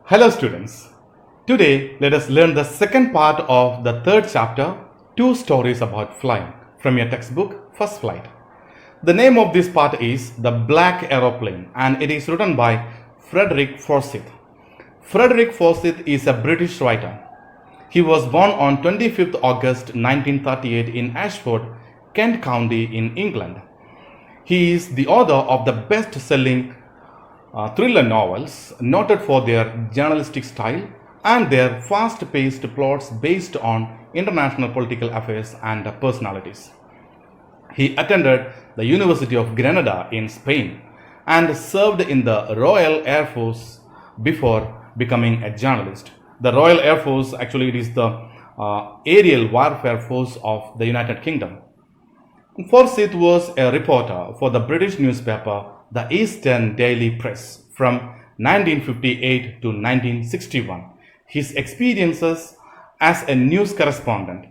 Hello students. Today let us learn the second part of the third chapter, Two Stories About Flying, from your textbook First Flight. The name of this part is The Black Aeroplane and it is written by Frederick Forsyth. Frederick Forsyth is a British writer. He was born on 25th August 1938 in Ashford, Kent County in England. He is the author of the best-selling thriller novels, noted for their journalistic style and their fast-paced plots based on international political affairs and personalities. He attended the University of Granada in Spain and served in the Royal Air Force before becoming a journalist. The Royal Air Force, actually, it is the aerial warfare force of the United Kingdom. Forsyth was a reporter for the British newspaper the Eastern Daily Press from 1958 to 1961. His experiences as a news correspondent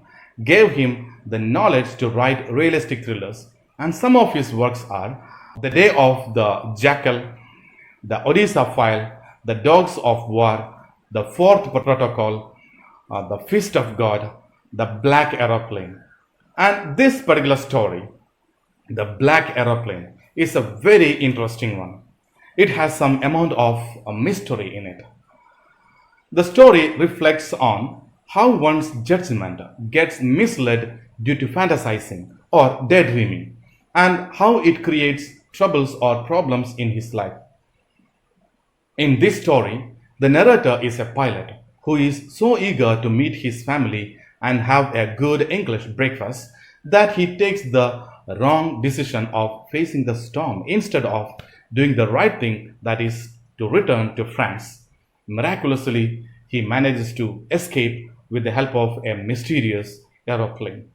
gave him the knowledge to write realistic thrillers, and some of his works are The Day of the Jackal, The Odessa File, The Dogs of War, The Fourth Protocol, The Fist of God, The Black Aeroplane. And this particular story, The Black Aeroplane, is a very interesting one. It has some amount of a mystery in it. The story reflects on how one's judgment gets misled due to fantasizing or daydreaming, and how it creates troubles or problems in his life. In this story, the narrator is a pilot who is so eager to meet his family and have a good English breakfast that he takes the wrong decision of facing the storm instead of doing the right thing, that is to return to France. Miraculously, he manages to escape with the help of a mysterious aeroplane.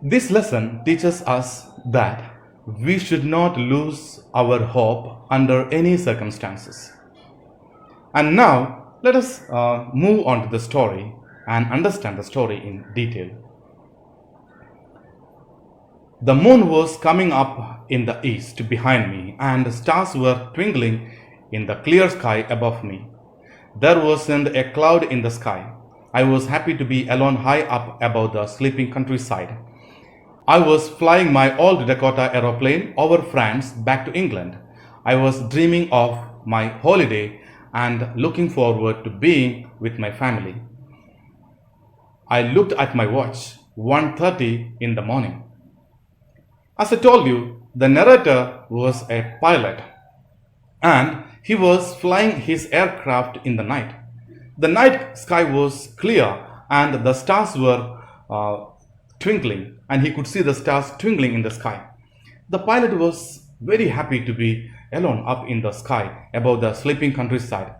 This lesson teaches us that we should not lose our hope under any circumstances. And now let us move on to the story and understand the story in detail. The moon was coming up in the east behind me, and stars were twinkling in the clear sky above me. There wasn't a cloud in the sky. I was happy to be alone high up above the sleeping countryside. I was flying my old Dakota aeroplane over France back to England. I was dreaming of my holiday and looking forward to being with my family. I looked at my watch, 1:30 in the morning. As I told you, the narrator was a pilot and he was flying his aircraft in the night. The night sky was clear and the stars were twinkling, and he could see the stars twinkling in the sky. The pilot was very happy to be alone up in the sky above the sleeping countryside.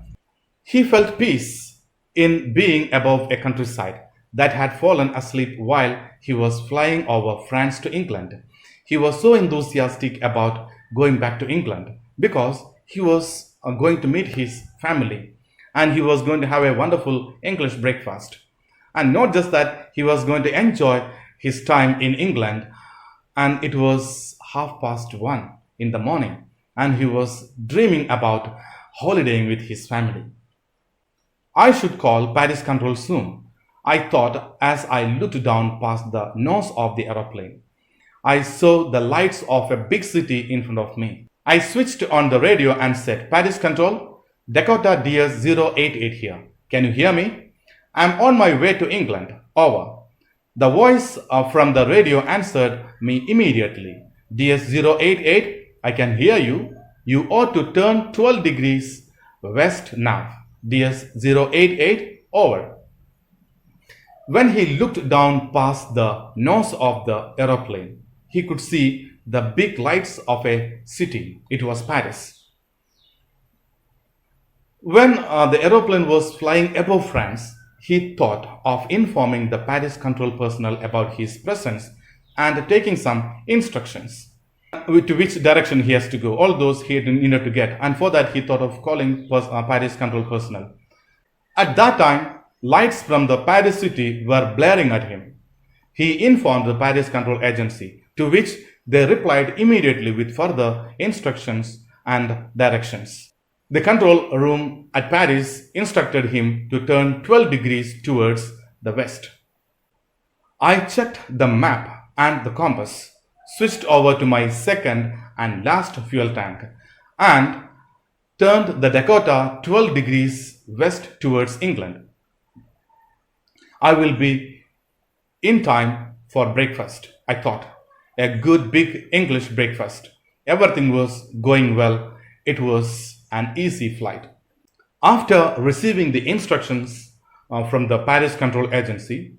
He felt peace in being above a countryside that had fallen asleep while he was flying over France to England. He was so enthusiastic about going back to England because he was going to meet his family and he was going to have a wonderful English breakfast. And not just that, he was going to enjoy his time in England, and it was 1:30 in the morning and he was dreaming about holidaying with his family. I should call Paris control soon, I thought as I looked down past the nose of the aeroplane. I saw the lights of a big city in front of me. I switched on the radio and said, Paris Control, Dakota DS-088 here. Can you hear me? I'm on my way to England. Over. The voice from the radio answered me immediately. DS-088, I can hear you. You ought to turn 12 degrees west nav. DS-088, over. When he looked down past the nose of the aeroplane, he could see the big lights of a city. It was Paris. When the aeroplane was flying above France, he thought of informing the Paris control personnel about his presence and taking some instructions to which direction he has to go. All those he needed to get, and for that he thought of calling Paris control personnel. At that time, lights from the Paris city were blaring at him. He informed the Paris Control Agency, to which they replied immediately with further instructions and directions. The control room at Paris instructed him to turn 12 degrees towards the west. I checked the map and the compass, switched over to my second and last fuel tank, and turned the Dakota 12 degrees west towards England. I will be in time for breakfast, I thought. A good big English breakfast. Everything was going well. It was an easy flight. After receiving the instructions from the Paris Control Agency,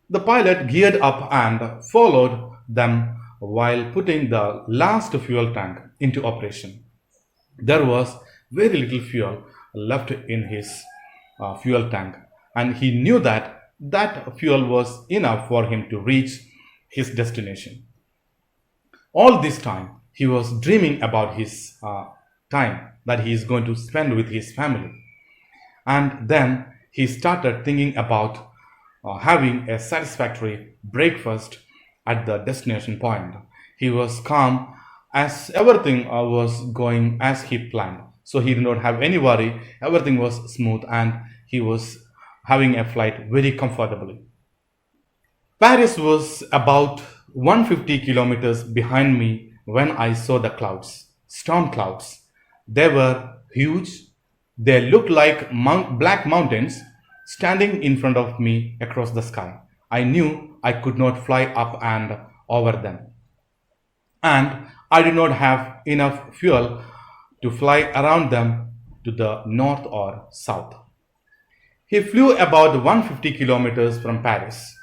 the pilot geared up and followed them while putting the last fuel tank into operation. There was very little fuel left in his fuel tank, and he knew that that fuel was enough for him to reach his destination. All this time, he was dreaming about his time that he is going to spend with his family. And then he started thinking about having a satisfactory breakfast at the destination point. He was calm as everything was going as he planned. So he did not have any worry. Everything was smooth and he was having a flight very comfortably. Paris was about 150 kilometers behind me when I saw the clouds, storm clouds. They were huge. They looked like black mountains standing in front of me across the sky. I knew I could not fly up and over them. And I did not have enough fuel to fly around them to the north or south. He flew about 150 kilometers from Paris.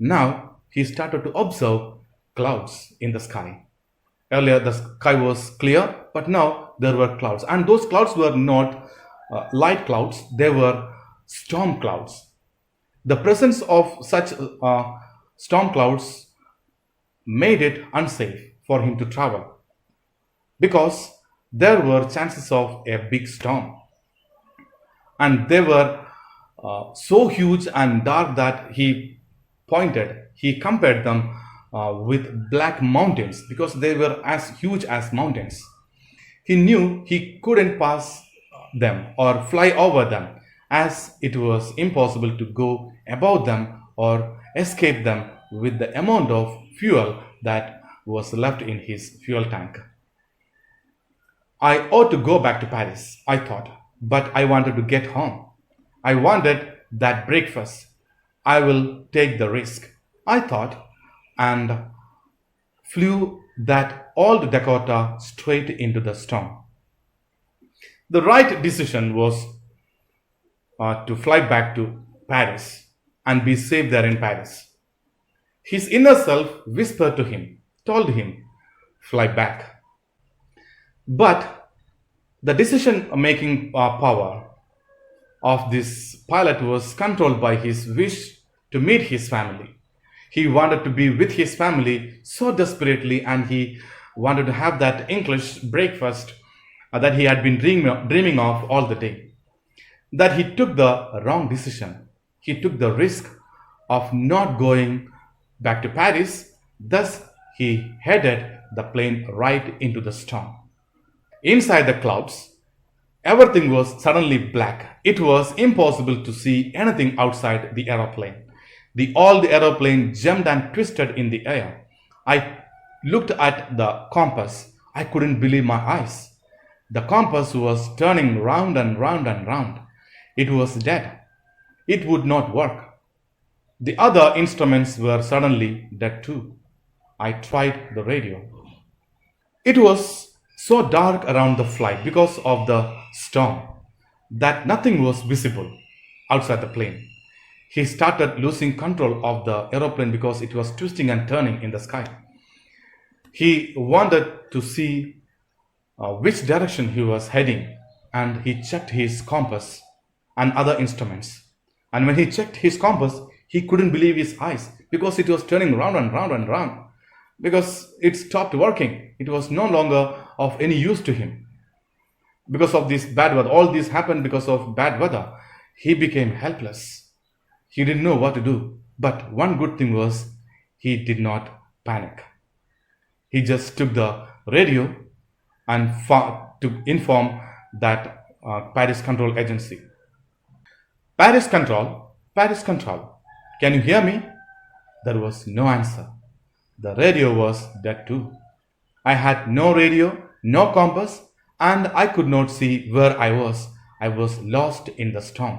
Now he started to observe clouds in the sky. Earlier the sky was clear, but now there were clouds. And those clouds were not light clouds, they were storm clouds. The presence of such storm clouds made it unsafe for him to travel because there were chances of a big storm. And they were so huge and dark that he compared them with black mountains because they were as huge as mountains. He knew he couldn't pass them or fly over them as it was impossible to go above them or escape them with the amount of fuel that was left in his fuel tank. I ought to go back to Paris, I thought, but I wanted to get home. I wanted that breakfast. I will take the risk, I thought, and flew that old Dakota straight into the storm. The right decision was to fly back to Paris and be safe there in Paris. His inner self whispered to him, told him, fly back. But the decision making power of this pilot was controlled by his wish to meet his family. He wanted to be with his family so desperately, and he wanted to have that English breakfast that he had been dreaming of all the day. That he took the wrong decision. He took the risk of not going back to Paris. Thus, he headed the plane right into the storm. Inside the clouds, everything was suddenly black. It was impossible to see anything outside the aeroplane. The old aeroplane jumped and twisted in the air. I looked at the compass. I couldn't believe my eyes. The compass was turning round and round and round. It was dead. It would not work. The other instruments were suddenly dead too. I tried the radio. It was so dark around the flight because of the storm that nothing was visible outside the plane. He started losing control of the aeroplane because it was twisting and turning in the sky. He wanted to see which direction he was heading, and he checked his compass and other instruments. And when he checked his compass, he couldn't believe his eyes because it was turning round and round and round. Because it stopped working. It was no longer of any use to him. Because of this bad weather, all this happened because of bad weather. He became helpless. He didn't know what to do. But one good thing was he did not panic. He just took the radio and to inform that Paris Control Agency. Paris Control, Paris Control. Can you hear me? There was no answer. The radio was dead too. I had no radio, no compass, and I could not see where I was. I was lost in the storm.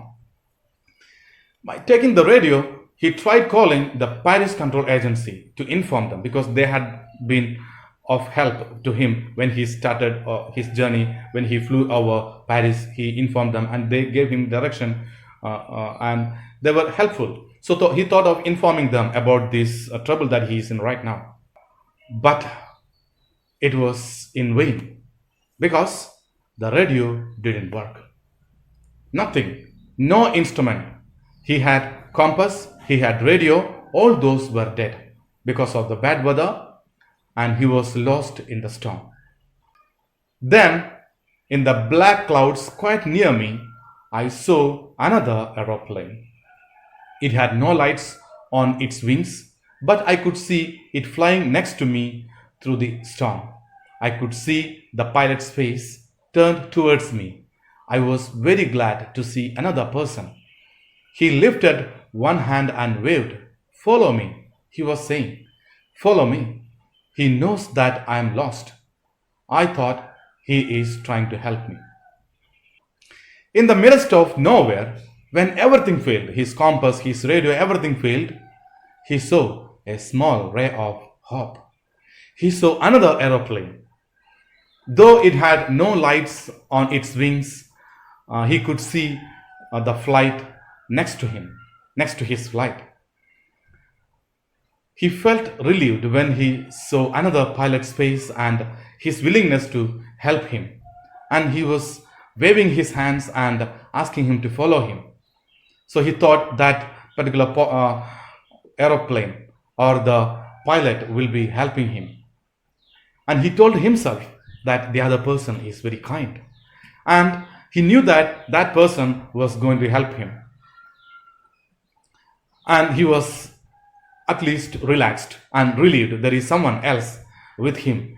By taking the radio, he tried calling the Paris Control Agency to inform them because they had been of help to him when he started his journey. When he flew over Paris, he informed them and they gave him direction and they were helpful. So he thought of informing them about this trouble that he is in right now. But it was in vain because the radio didn't work. Nothing, no instrument. He had compass, he had radio, all those were dead because of the bad weather, and he was lost in the storm. Then, in the black clouds quite near me, I saw another aeroplane. It had no lights on its wings, but I could see it flying next to me through the storm. I could see the pilot's face turned towards me. I was very glad to see another person. He lifted one hand and waved. "Follow me," he was saying. "Follow me. He knows that I am lost." I thought he is trying to help me. In the midst of nowhere, when everything failed, his compass, his radio, everything failed, he saw a small ray of hope. He saw another aeroplane. Though it had no lights on its wings, he could see the flight next to him, next to his flight. He felt relieved when he saw another pilot's face and his willingness to help him. And he was waving his hands and asking him to follow him. So he thought that particular aeroplane or the pilot will be helping him. And he told himself that the other person is very kind. And he knew that that person was going to help him. And he was at least relaxed and relieved there is someone else with him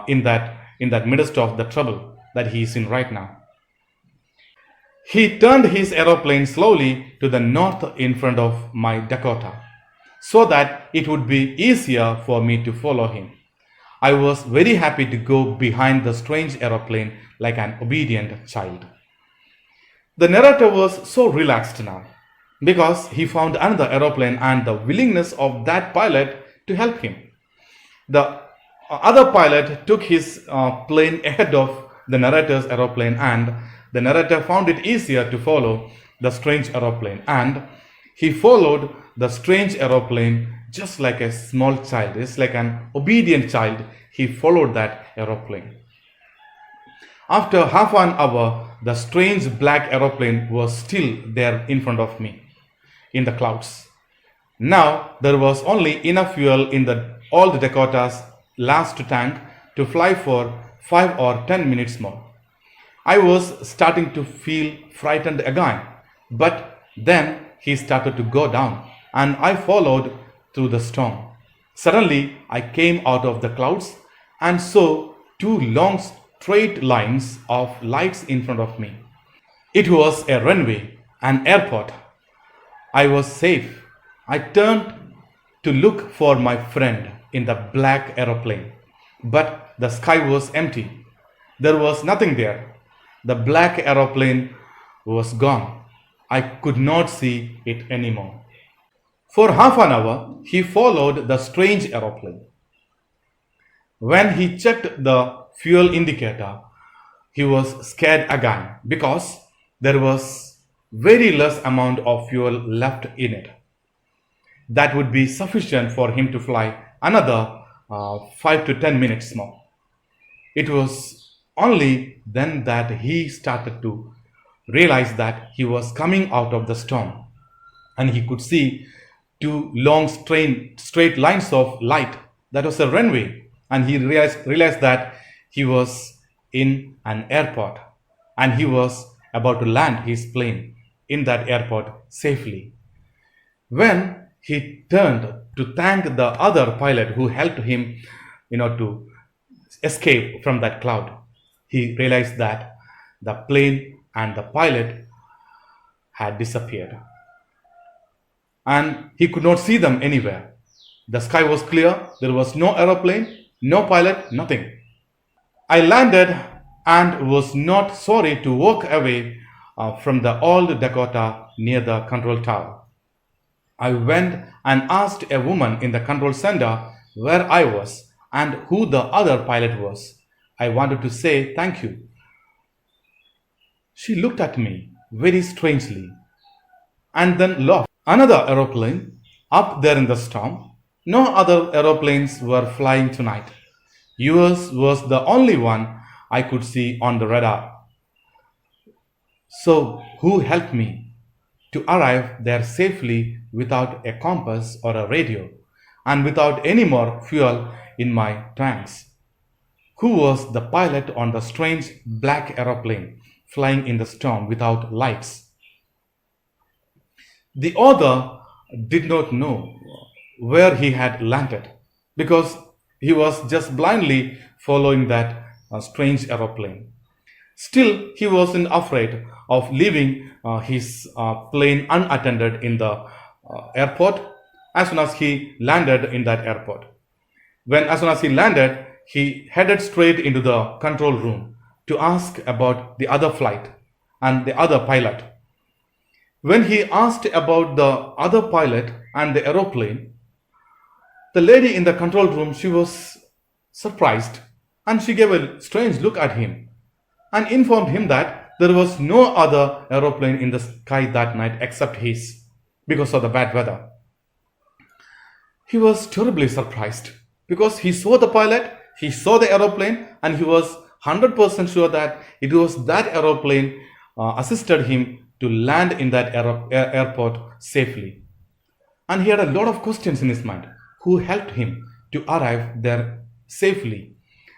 in that midst of the trouble that he is in right now. He turned his aeroplane slowly to the north in front of my Dakota so that it would be easier for me to follow him. I was very happy to go behind the strange aeroplane like an obedient child. The narrator was so relaxed now because he found another aeroplane and the willingness of that pilot to help him. The other pilot took his plane ahead of the narrator's aeroplane, and the narrator found it easier to follow the strange aeroplane, and he followed the strange aeroplane just like a small child. It's like an obedient child. He followed that aeroplane. After half an hour, the strange black aeroplane was still there in front of me in the clouds. Now there was only enough fuel in all the Dakota's last tank to fly for 5 or 10 minutes more. I was starting to feel frightened again, but then he started to go down and I followed through the storm. Suddenly I came out of the clouds and saw 2 long straight lines of lights in front of me. It was a runway, an airport. I was safe. I turned to look for my friend in the black aeroplane, but the sky was empty. There was nothing there. The black aeroplane was gone. I could not see it anymore. For half an hour, he followed the strange aeroplane. When he checked the fuel indicator, he was scared again because there was very less amount of fuel left in it. That would be sufficient for him to fly another 5 to 10 minutes more. It was only then that he started to realize that he was coming out of the storm and he could see 2 long straight lines of light. That was a runway, and he realized that he was in an airport and he was about to land his plane in that airport safely. When he turned to thank the other pilot who helped him, to escape from that cloud, he realized that the plane and the pilot had disappeared. And he could not see them anywhere. The sky was clear, there was no aeroplane, no pilot, nothing. I landed and was not sorry to walk away from the old Dakota near the control tower. I went and asked a woman in the control center where I was and who the other pilot was. I wanted to say thank you. She looked at me very strangely and then laughed. Another aeroplane up there in the storm. No other aeroplanes were flying tonight. Yours was the only one I could see on the radar. So, who helped me to arrive there safely without a compass or a radio and without any more fuel in my tanks? Who was the pilot on the strange black aeroplane flying in the storm without lights? The author did not know where he had landed because he was just blindly following that strange aeroplane. Still, he wasn't afraid of leaving his plane unattended in the airport as soon as he landed in that airport. As soon as he landed, he headed straight into the control room to ask about the other flight and the other pilot. When he asked about the other pilot and the aeroplane, the lady in the control room, she was surprised and she gave a strange look at him and informed him that there was no other aeroplane in the sky that night except his because of the bad weather. He was terribly surprised because he saw the pilot, he saw the aeroplane, and he was 100% sure that it was that aeroplane assisted him to land in that airport safely. And he had a lot of questions in his mind. Who helped him to arrive there safely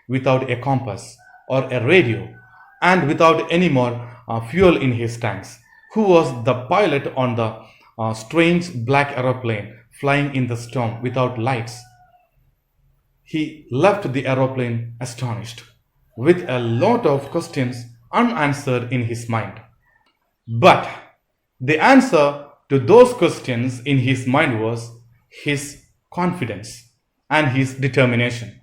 without a compass or a radio and without any more fuel in his tanks? Who was the pilot on the strange black aeroplane flying in the storm without lights? He left the aeroplane astonished, with a lot of questions unanswered in his mind. But the answer to those questions in his mind was his confidence and his determination.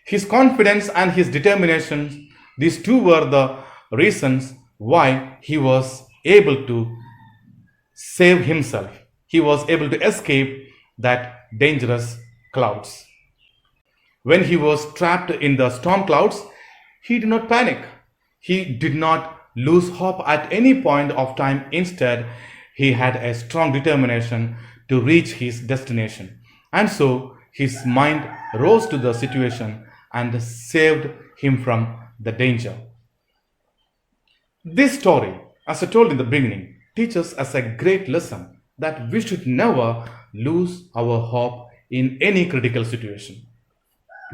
His confidence and his determination, these two were the reasons why he was able to save himself. He was able to escape that dangerous clouds. When he was trapped in the storm clouds, he did not panic. He did not lose hope at any point of time. Instead, he had a strong determination to reach his destination. And so his mind rose to the situation and saved him from the danger. This story, as I told in the beginning, teaches us a great lesson that we should never lose our hope in any critical situation.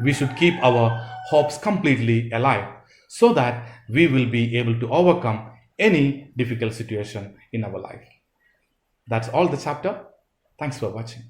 We should keep our hopes completely alive so that we will be able to overcome any difficult situation in our life. That's all the chapter. Thanks for watching.